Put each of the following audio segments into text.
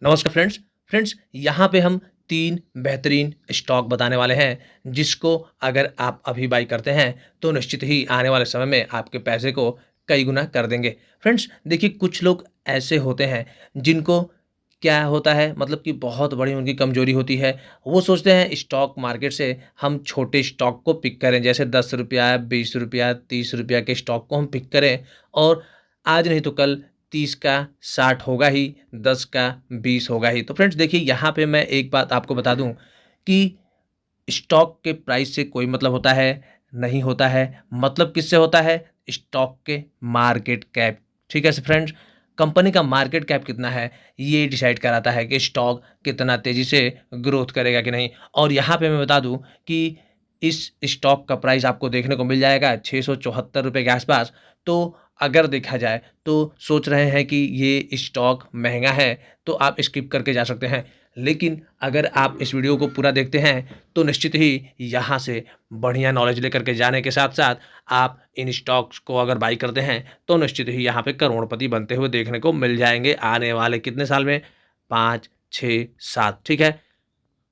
नमस्कार फ्रेंड्स। यहाँ पे हम 3 बेहतरीन स्टॉक बताने वाले हैं, जिसको अगर आप अभी बाय करते हैं, तो निश्चित ही आने वाले समय में आपके पैसे को कई गुना कर देंगे। फ्रेंड्स देखिए, कुछ लोग ऐसे होते हैं, जिनको क्या होता है मतलब कि बहुत बड़ी उनकी कमज़ोरी होती है। वो सोचते हैं स्टॉक मार्केट से हम छोटे स्टॉक को पिक करें, जैसे ₹10, ₹20, ₹30 के स्टॉक को हम पिक करें और आज नहीं तो कल 30 का 60 होगा ही, 10 का 20 होगा ही। तो फ्रेंड्स देखिए, यहाँ पे मैं एक बात आपको बता दूँ कि स्टॉक के प्राइस से कोई मतलब होता है, नहीं होता है। मतलब किससे होता है? स्टॉक के मार्केट कैप। ठीक है फ्रेंड्स? कंपनी का मार्केट कैप कितना है, ये डिसाइड कराता है कि स्टॉक कितना तेज़ी से ग्रोथ करेगा कि नहीं। और यहाँ पे मैं बता दूँ कि इस स्टॉक का प्राइस आपको देखने को मिल जाएगा ₹674 के आसपास। तो अगर देखा जाए तो सोच रहे हैं कि ये स्टॉक महँगा है, तो आप स्किप करके जा सकते हैं। लेकिन अगर आप इस वीडियो को पूरा देखते हैं, तो निश्चित ही यहाँ से बढ़िया नॉलेज लेकर के जाने के साथ-साथ आप इन स्टॉक्स को अगर बाय करते हैं, तो निश्चित ही यहाँ पे करोड़पति बनते हुए देखने को मिल जाएँगे आने वाले कितने साल में? 5, 6, 7 ठीक है?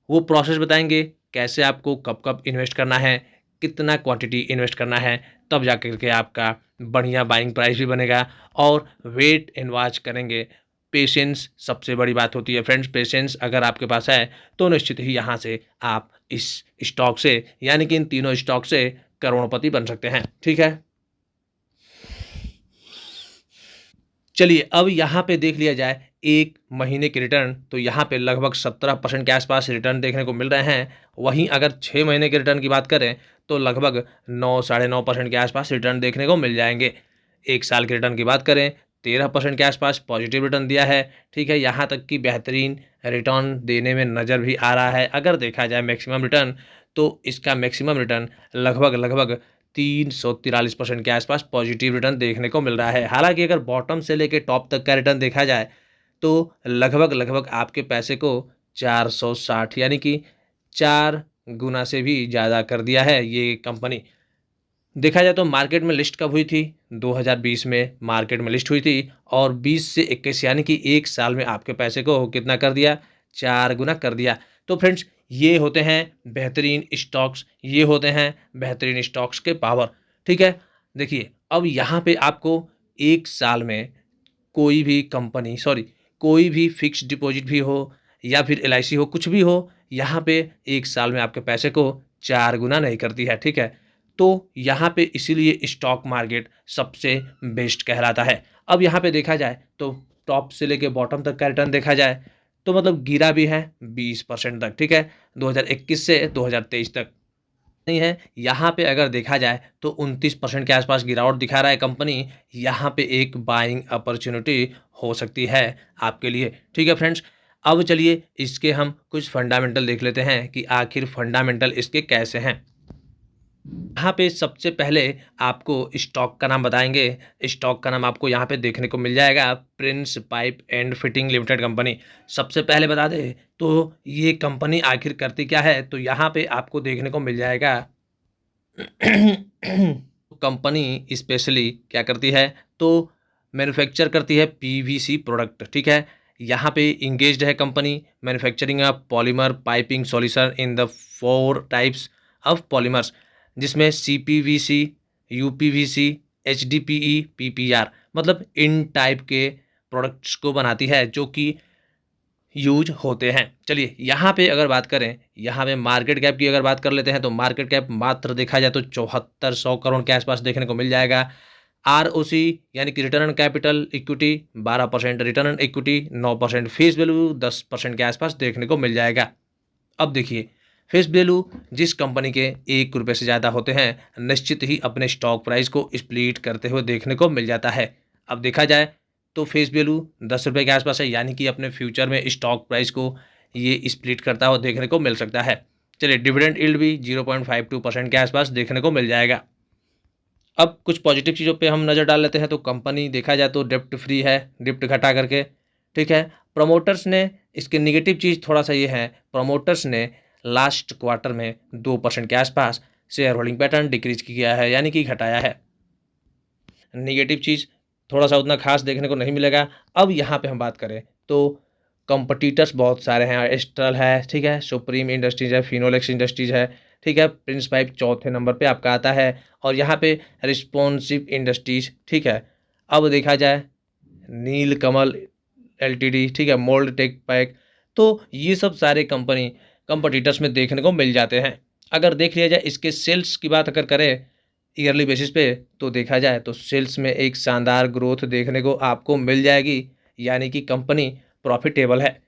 वो प्रोसेस बताएँगे, कैसे आपको कब-कब इन्वेस्ट करना है, कितना क्वांटिटी इन्वेस्ट करना है, तब जाकर के आपका बढ़िया बाइंग प्राइस भी बनेगा और वेट एंड वॉच करेंगे। पेशेंस सबसे बड़ी बात होती है फ्रेंड्स, पेशेंस अगर आपके पास है, तो निश्चित ही यहाँ से आप इस स्टॉक से यानी कि इन तीनों स्टॉक से करोड़पति बन सकते हैं। ठीक है? चलिए अब यहाँ पे देख लिया जाए 1 महीने की रिटर्न, तो यहाँ पे लगभग 17% के आसपास रिटर्न देखने को मिल रहे हैं। वहीं अगर 6 महीने के रिटर्न की बात करें, तो लगभग 9 साढ़े 9% के आसपास रिटर्न देखने को मिल जाएँगे। 1 साल के रिटर्न की बात करें, 13% के आसपास पॉजिटिव रिटर्न दिया है, ठीक है? यहाँ तक कि बेहतरीन रिटर्न देने में नज़र भी आ रहा है। अगर देखा जाए मैक्सिमम रिटर्न, तो इसका मैक्सिमम रिटर्न लगभग 343% के आसपास पॉजिटिव रिटर्न देखने को मिल रहा है। हालाँकि अगर बॉटम से लेके टॉप तक का रिटर्न देखा जाए, तो लगभग आपके पैसे को 460 यानी कि 4 गुना से भी ज़्यादा कर दिया है ये कंपनी। देखा जाए तो मार्केट में लिस्ट कब हुई थी? 2020 में मार्केट में लिस्ट हुई थी और 20 से 21 यानी कि 1 साल में आपके पैसे को कितना कर दिया? 4 गुना कर दिया। तो फ्रेंड्स ये होते हैं बेहतरीन स्टॉक्स, ये होते हैं बेहतरीन स्टॉक्स के पावर, ठीक है? देखिए, अब यहाँ पे आपको 1 साल में कोई भी कंपनी कोई भी फ़िक्स्ड डिपॉज़िट भी हो या फिर एलआईसी हो, कुछ भी हो, यहाँ पे 1 साल में आपके पैसे को 4 गुना नहीं करती है, ठीक है? तो यहाँ पे इसीलिए स्टॉक मार्केट सबसे बेस्ट कहलाता है। अब यहाँ पे देखा जाए तो टॉप से लेके बॉटम तक का रिटर्न देखा जाए, तो मतलब गिरा भी है 20% तक, ठीक है? 2021 से 2023 तक। नहीं है, यहाँ पे अगर देखा जाए तो 29% के आसपास गिरावट दिखा रहा है कंपनी, यहाँ पे एक बाइंग अपॉर्च्युनिटी हो सकती है आपके लिए। ठीक है फ्रेंड्स, अब चलिए इसके हम कुछ फंडामेंटल देख लेते हैं कि आखिर फंडामेंटल इसके कैसे हैं। यहाँ पे सबसे पहले आपको स्टॉक का नाम बताएँगे। स्टॉक का नाम आपको यहाँ पे देखने को मिल जाएगा, Prince pipe and fitting limited company. सबसे पहले बता दें तो ये कंपनी आखिर करती क्या है? तो यहाँ पे आपको देखने को मिल जाएगा कंपनी स्पेशली क्या करती है? तो मैन्युफैक्चर करती है पीवीसी प्रोडक्ट, ठीक है? यहाँ पे एंगेज्ड है company manufacturing of polymer piping solution in the 4 types of polymers, जिसमें सीपीवीसी, यूपीवीसी, एचडीपीई, पीपीआर मतलब इन टाइप के प्रोडक्ट्स को बनाती है जो कि यूज़ होते हैं। चलिए यहाँ पे अगर बात करें, यहाँ पे मार्केट कैप की अगर बात कर लेते हैं, तो मार्केट कैप मात्र देखा जाए तो 7400 करोड़ के आसपास देखने को मिल जाएगा। आरओसी यानी कि return on capital equity 12%, return on equity 9%, face value 10% के आसपास देखने को मिल जाएगा। अब देखिए, फेस वैल्यू जिस कंपनी के ₹1 से ज़्यादा होते हैं, निश्चित ही अपने स्टॉक प्राइस को स्प्लिट करते हुए देखने को मिल जाता है। अब देखा जाए तो फेस वैल्यू ₹10 के आसपास है, यानी कि अपने फ्यूचर में स्टॉक प्राइस को ये स्प्लिट करता हुआ देखने को मिल सकता है। चलिए डिविडेंड यील्ड भी 0.52% के आसपास देखने को मिल जाएगा। अब कुछ पॉजिटिव चीज़ों पे हम नज़र डाल लेते हैं, तो कंपनी देखा जाए तो डेब्ट फ्री है, डिप्ट घटा करके, ठीक है। प्रमोटर्स ने इसके नेगेटिव चीज़ थोड़ा-सा ये है, प्रमोटर्स ने लास्ट क्वार्टर में 2% के आसपास शेयर होल्डिंग पैटर्न डिक्रीज़ किया है, यानी कि घटाया है। नेगेटिव चीज़ थोड़ा-सा उतना ख़ास देखने को नहीं मिलेगा। अब यहाँ पे हम बात करें तो कंपटीटर्स बहुत सारे हैं, एस्ट्रल है, ठीक है, सुप्रीम इंडस्ट्रीज है, फिनोलेक्स इंडस्ट्रीज है, ठीक है, प्रिंस पाइप चौथे नंबर पे आपका आता है, और यहाँ पे रिस्पॉन्सिव इंडस्ट्रीज, ठीक है। अब देखा जाए नीलकमल एलटीडी, ठीक है, मोल्ड टेक पैक, तो ये सब सारे कंपनी कंपटीटर्स में देखने को मिल जाते हैं। अगर देख लिया जाए इसके सेल्स की बात अगर करें ईयरली बेसिस पे, तो देखा जाए तो सेल्स में एक शानदार ग्रोथ देखने को आपको मिल जाएगी, यानी कि कंपनी प्रॉफिटेबल है।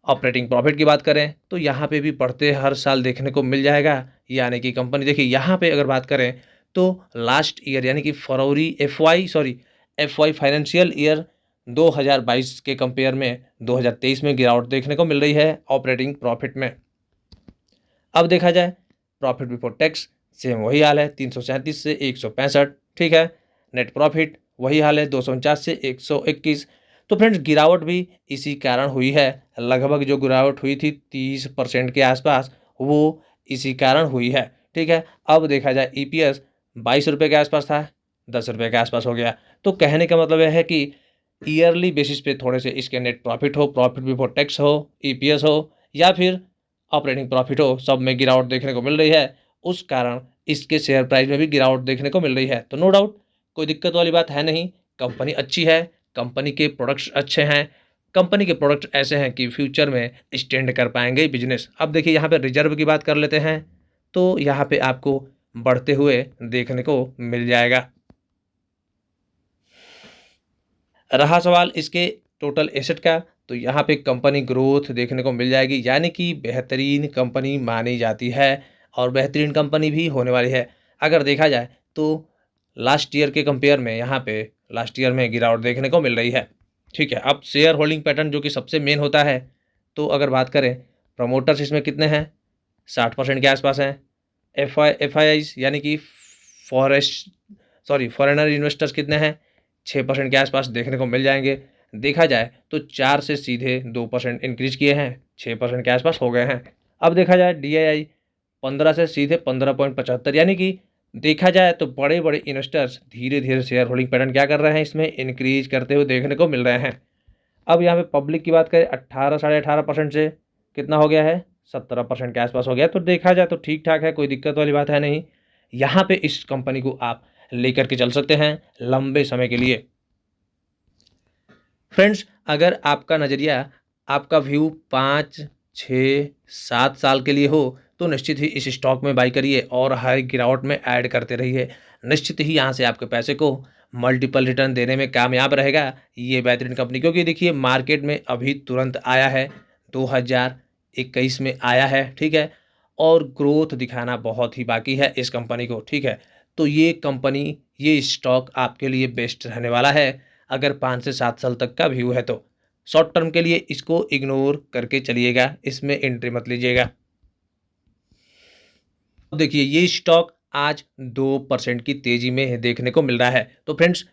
ऑपरेटिंग प्रॉफिट की बात करें तो यहाँ पे भी बढ़ते हर साल देखने को मिल जाएगा, यानी कि कंपनी देखिए यहाँ पे अगर बात करें तो लास्ट ईयर यानी कि फरवरी एफवाई फाइनेंशियल ईयर 2022 के कंपेयर में 2023 में गिरावट देखने को मिल रही है ऑपरेटिंग प्रॉफिट में। अब देखा जाए प्रॉफिट बिफोर टैक्स, सेम वही हाल है, 337 से 165, ठीक है। नेट प्रॉफिट वही हाल है, 249 से 121। तो फ्रेंड्स गिरावट भी इसी कारण हुई है, लगभग जो गिरावट हुई थी 30% के आसपास, वो इसी कारण हुई है, ठीक है। अब देखा जाए ईपीएस 22 रुपये के आसपास था, 10 रुपये के आसपास हो गया। तो कहने का मतलब यह है कि ईयरली बेसिस पे थोड़े से इसके नेट प्रॉफिट हो, प्रॉफिट बिफोर टैक्स हो, ईपीएस हो, या फिर ऑपरेटिंग प्रॉफिट हो, सब में गिरावट देखने को मिल रही है। उस कारण इसके शेयर प्राइस में भी गिरावट देखने को मिल रही है। तो नो डाउट कोई दिक्कत वाली बात है नहीं, कंपनी अच्छी है, कंपनी के प्रोडक्ट्स अच्छे हैं, कंपनी के प्रोडक्ट ऐसे हैं कि फ्यूचर में स्टैंड कर पाएंगे बिजनेस। अब देखिए यहाँ पे रिजर्व की बात कर लेते हैं, तो यहाँ पे आपको बढ़ते हुए देखने को मिल जाएगा। रहा सवाल इसके टोटल एसेट का, तो यहाँ पे कंपनी ग्रोथ देखने को मिल जाएगी, यानी कि बेहतरीन कंपनी मानी जाती है और बेहतरीन कंपनी भी होने वाली है। अगर देखा जाए तो लास्ट ईयर के कंपेयर में यहाँ पे लास्ट ईयर में गिरावट देखने को मिल रही है, ठीक है। अब शेयर होल्डिंग पैटर्न जो कि सबसे मेन होता है, तो अगर बात करें प्रमोटर्स इसमें कितने हैं, 60% के आसपास हैं। एफ आई यानी कि फॉरेनर इन्वेस्टर्स कितने हैं, 6% के आसपास देखने को मिल जाएंगे। देखा जाए तो 4 से सीधे 2% इंक्रीज किए हैं, 6% के आसपास हो गए हैं। अब देखा जाए DII 15 से सीधे 15.75, यानी कि देखा जाए तो बड़े बड़े इन्वेस्टर्स धीरे धीरे शेयर होल्डिंग पैटर्न क्या कर रहे हैं, इसमें इंक्रीज करते हुए देखने को मिल रहे हैं। अब यहाँ पे पब्लिक की बात करें 18 साढ़े 18% से कितना हो गया है, 17% के आसपास हो गया। तो देखा जाए तो ठीक ठाक है, कोई दिक्कत वाली बात है नहीं। यहाँ पे इस कंपनी को आप लेकर के चल सकते हैं लंबे समय के लिए। फ्रेंड्स अगर आपका नज़रिया, आपका व्यू 5, 6, 7 साल के लिए हो, तो निश्चित ही इस स्टॉक में बाई करिए और हर गिरावट में ऐड करते रहिए। निश्चित ही यहाँ से आपके पैसे को मल्टीपल रिटर्न देने में कामयाब रहेगा ये बेहतरीन कंपनी, क्योंकि देखिए मार्केट में अभी तुरंत आया है, 2021 में आया है, ठीक है, और ग्रोथ दिखाना बहुत ही बाकी है इस कंपनी को, ठीक है। तो ये कंपनी, ये स्टॉक आपके लिए बेस्ट रहने वाला है अगर 5 से 7 साल तक का व्यू है तो। शॉर्ट टर्म के लिए इसको इग्नोर करके चलिएगा, इसमें एंट्री मत लीजिएगा। देखिए ये स्टॉक आज 2% की तेजी में देखने को मिल रहा है। तो फ्रेंड्स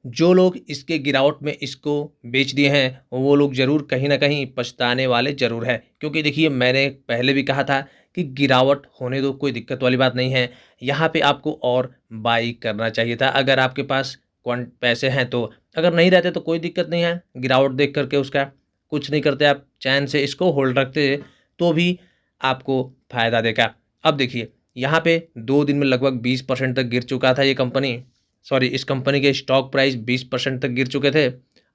जो लोग इसके गिरावट में इसको बेच दिए हैं, वो लोग ज़रूर कहीं ना कहीं पछताने वाले ज़रूर हैं, क्योंकि देखिए मैंने पहले भी कहा था कि गिरावट होने दो, कोई दिक्कत वाली बात नहीं है। यहाँ पे आपको और बाई करना चाहिए था अगर आपके पास क्वांट पैसे हैं तो। अगर नहीं रहते तो कोई दिक्कत नहीं है, गिरावट देख करके उसका कुछ नहीं करते, आप चैन से इसको होल्ड रखते तो भी आपको फ़ायदा देगा। अब देखिए यहाँ पे 2 दिन में लगभग 20% तक गिर चुका था ये कंपनी, इस कंपनी के स्टॉक प्राइस 20% तक गिर चुके थे।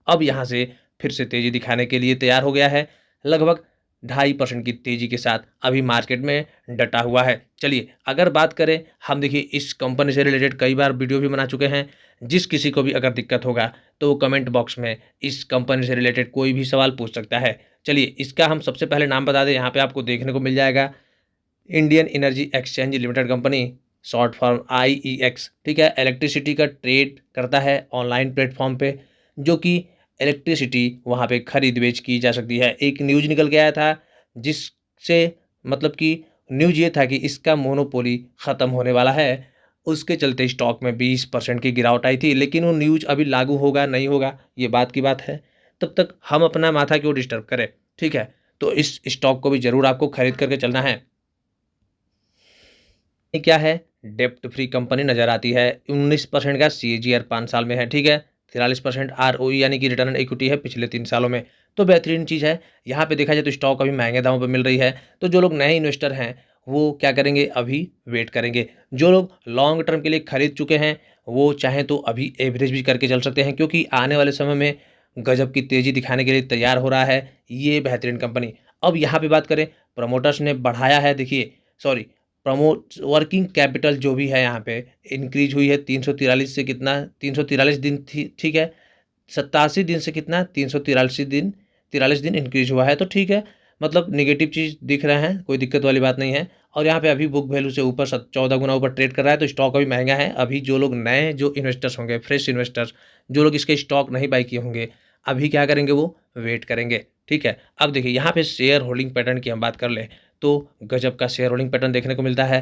अब यहाँ से फिर से तेज़ी दिखाने के लिए तैयार हो गया है, लगभग 2.5% की तेज़ी के साथ अभी मार्केट में डटा हुआ है। चलिए अगर बात करें, हम देखिए इस कंपनी से रिलेटेड कई बार वीडियो भी बना चुके हैं। जिस किसी को भी अगर दिक्कत होगा तो वो कमेंट बॉक्स में इस कंपनी से रिलेटेड कोई भी सवाल पूछ सकता है। चलिए इसका हम सबसे पहले नाम बता दें, यहाँ पे आपको देखने को मिल जाएगा Indian energy exchange limited company, short form IEX, ठीक है। इलेक्ट्रिसिटी का ट्रेड करता है ऑनलाइन प्लेटफॉर्म पे, जो कि इलेक्ट्रिसिटी वहाँ पे खरीद बेच की जा सकती है। एक न्यूज़ निकल के आया था जिससे मतलब कि न्यूज़ ये था कि इसका मोनोपोली ख़त्म होने वाला है, उसके चलते स्टॉक में 20% की गिरावट आई थी। लेकिन वो न्यूज़ अभी लागू होगा नहीं होगा ये बात की बात है, तब तक हम अपना माथा क्यों डिस्टर्ब करें, ठीक है। तो इस स्टॉक को भी ज़रूर आपको खरीद करके चलना है। ये क्या है, डेप्ट फ्री कंपनी नज़र आती है, 19% का CAGR 5 साल में है, ठीक है। 43% ROE यानी कि रिटर्न ऑन इक्विटी है पिछले 3 सालों में। तो बेहतरीन चीज़ है। यहाँ पे देखा जाए तो स्टॉक अभी महँगे दामों पे मिल रही है, तो जो लोग नए इन्वेस्टर हैं, वो क्या करेंगे, अभी वेट करेंगे। जो लोग लॉन्ग टर्म के लिए खरीद चुके हैं, वो चाहें तो अभी एवरेज भी करके चल सकते हैं, क्योंकि आने वाले समय में गजब की तेज़ी दिखाने के लिए तैयार हो रहा है ये बेहतरीन कंपनी। अब यहाँ पे बात करें, प्रमोटर्स ने बढ़ाया है, देखिए सॉरी, वर्किंग कैपिटल जो भी है यहाँ पे इंक्रीज हुई है 343 से कितना, 343 दिन थी, ठीक है, 87 दिन से कितना, 343 दिन इंक्रीज हुआ है, तो ठीक है, मतलब निगेटिव चीज़ दिख रहे हैं, कोई दिक्कत वाली बात नहीं है। और यहाँ पे अभी बुक वैल्यू से ऊपर 14 गुना ऊपर ट्रेड कर रहा है, तो स्टॉक अभी महंगा है। अभी जो लोग नए जो इन्वेस्टर्स होंगे, फ्रेश इन्वेस्टर्स, जो लोग इसके स्टॉक नहीं बाई किए होंगे, अभी क्या करेंगे, वो वेट करेंगे, ठीक है। अब देखिए यहाँ पे शेयर होल्डिंग पैटर्न की हम बात कर लें, तो गजब का शेयर होल्डिंग पैटर्न देखने को मिलता है।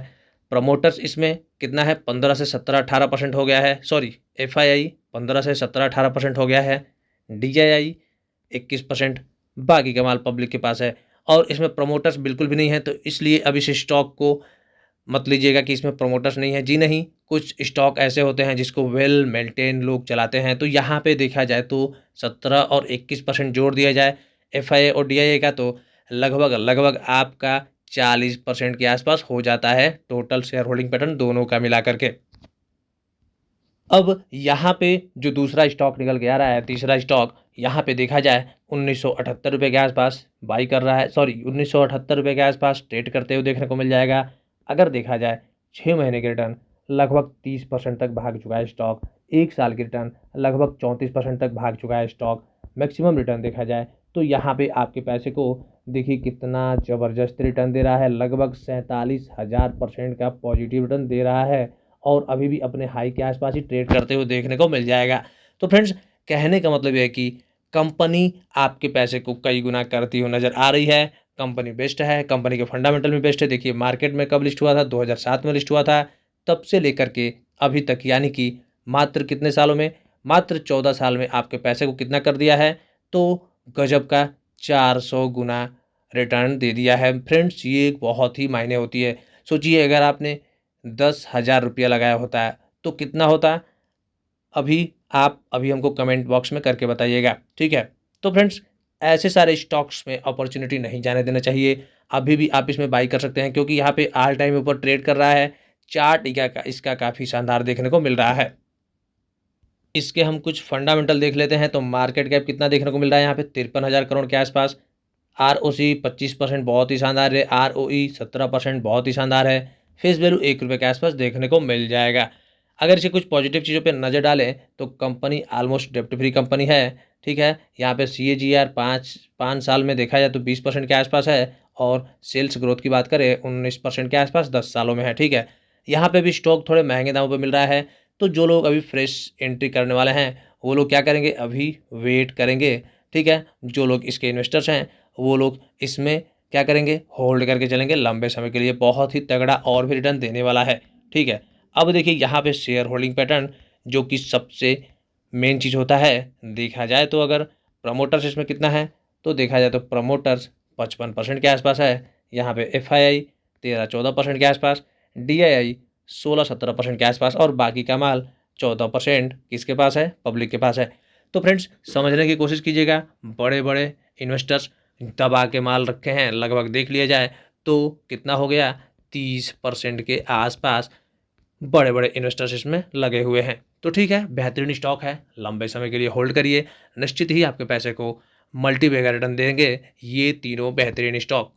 प्रमोटर्स इसमें कितना है, 15 से 17-18% हो गया है, सॉरी, FII 15 से 17-18% हो गया है, DII 21%, बाकी का माल पब्लिक के पास है। और इसमें प्रमोटर्स बिल्कुल भी नहीं है, तो इसलिए अब इस स्टॉक को मत लीजिएगा कि इसमें प्रमोटर्स नहीं है, जी नहीं, कुछ स्टॉक ऐसे होते हैं जिसको वेल मेंटेन लोग चलाते हैं। तो यहाँ पे देखा जाए तो 17 और 21% जोड़ दिया जाए FII और DII का, तो लगभग लगभग आपका 40% के आसपास हो जाता है टोटल शेयर होल्डिंग पैटर्न दोनों का मिला करके। अब यहाँ पे जो दूसरा स्टॉक निकल के आ रहा है, तीसरा स्टॉक, यहाँ पे देखा जाए 1978 रुपये के आसपास बाई कर रहा है, सॉरी 1978 रुपये के आसपास ट्रेड करते हुए देखने को मिल जाएगा। अगर देखा जाए 6 महीने के रिटर्न लगभग 30% तक भाग चुका है स्टॉक, 1 साल के रिटर्न लगभग 34% तक भाग चुका है स्टॉक। मैक्सिमम रिटर्न देखा जाए तो यहाँ पे आपके पैसे को देखिए कितना ज़बरदस्त रिटर्न दे रहा है, लगभग 47,000% का पॉजिटिव रिटर्न दे रहा है, और अभी भी अपने हाई के आसपास ही ट्रेड करते हुए देखने को मिल जाएगा। तो फ्रेंड्स, कहने का मतलब ये है कि कंपनी आपके पैसे को कई गुना करती हुई नज़र आ रही है। कंपनी बेस्ट है, कंपनी के फंडामेंटल भी बेस्ट है। देखिए मार्केट में कब लिस्ट हुआ था, 2007 में लिस्ट हुआ था, तब से लेकर के अभी तक, यानी कि मात्र कितने सालों में, मात्र 14 साल में आपके पैसे को कितना कर दिया है, तो गजब का 400 गुना रिटर्न दे दिया है। फ्रेंड्स, ये बहुत ही मायने होती है। सोचिए अगर आपने 10,000 रुपया लगाया होता है तो कितना होता, अभी हमको कमेंट बॉक्स में करके बताइएगा, ठीक है। तो फ्रेंड्स, ऐसे सारे स्टॉक्स में अपॉर्चुनिटी नहीं जाने देना चाहिए। अभी भी आप इसमें बाई कर सकते हैं, क्योंकि यहाँ पे ऑल टाइम ऊपर ट्रेड कर रहा है। चार्ट इसका काफ़ी शानदार देखने को मिल रहा है। इसके हम कुछ फंडामेंटल देख लेते हैं, तो मार्केट कैप कितना देखने को मिल रहा है यहाँ पे, 53,000 करोड़ के आसपास। ROC 25% बहुत ही शानदार है, ROE 17% बहुत ही शानदार है। फेस वैल्यू 1 रुपये के आसपास देखने को मिल जाएगा। अगर इसे कुछ पॉजिटिव चीज़ों पे नज़र डालें तो कंपनी ऑलमोस्ट डेप्ट फ्री कंपनी है, ठीक है। यहाँ पे CAGR 5 साल में देखा जाए तो 20% के आसपास है, और सेल्स ग्रोथ की बात करें 19% के आसपास 10 सालों में है, ठीक है। यहाँ पे भी स्टॉक थोड़े महंगे दामों पे मिल रहा है, तो जो लोग अभी फ्रेश एंट्री करने वाले हैं वो लोग क्या करेंगे, अभी वेट करेंगे, ठीक है। जो लोग इसके इन्वेस्टर्स हैं वो लोग इसमें क्या करेंगे, होल्ड करके चलेंगे लंबे समय के लिए, बहुत ही तगड़ा और भी रिटर्न देने वाला है, ठीक है। अब देखिए यहाँ पे शेयर होल्डिंग पैटर्न, जो कि सबसे मेन चीज़ होता है, देखा जाए तो अगर प्रमोटर्स इसमें कितना है, तो देखा जाए तो प्रमोटर्स 55% के आसपास है। यहाँ पे FII 13-14% के आसपास, DII 16-17% के आसपास, और बाकी का माल 14% किसके पास है, पब्लिक के पास है। तो फ्रेंड्स, समझने की कोशिश कीजिएगा, बड़े बड़े इन्वेस्टर्स दबा के माल रखे हैं, लगभग देख लिया जाए तो कितना हो गया, 30% के आसपास बड़े बड़े इन्वेस्टर्स इसमें लगे हुए हैं। तो ठीक है, बेहतरीन स्टॉक है, लंबे समय के लिए होल्ड करिए, निश्चित ही आपके पैसे को मल्टीबैगर रिटर्न देंगे ये तीनों बेहतरीन स्टॉक।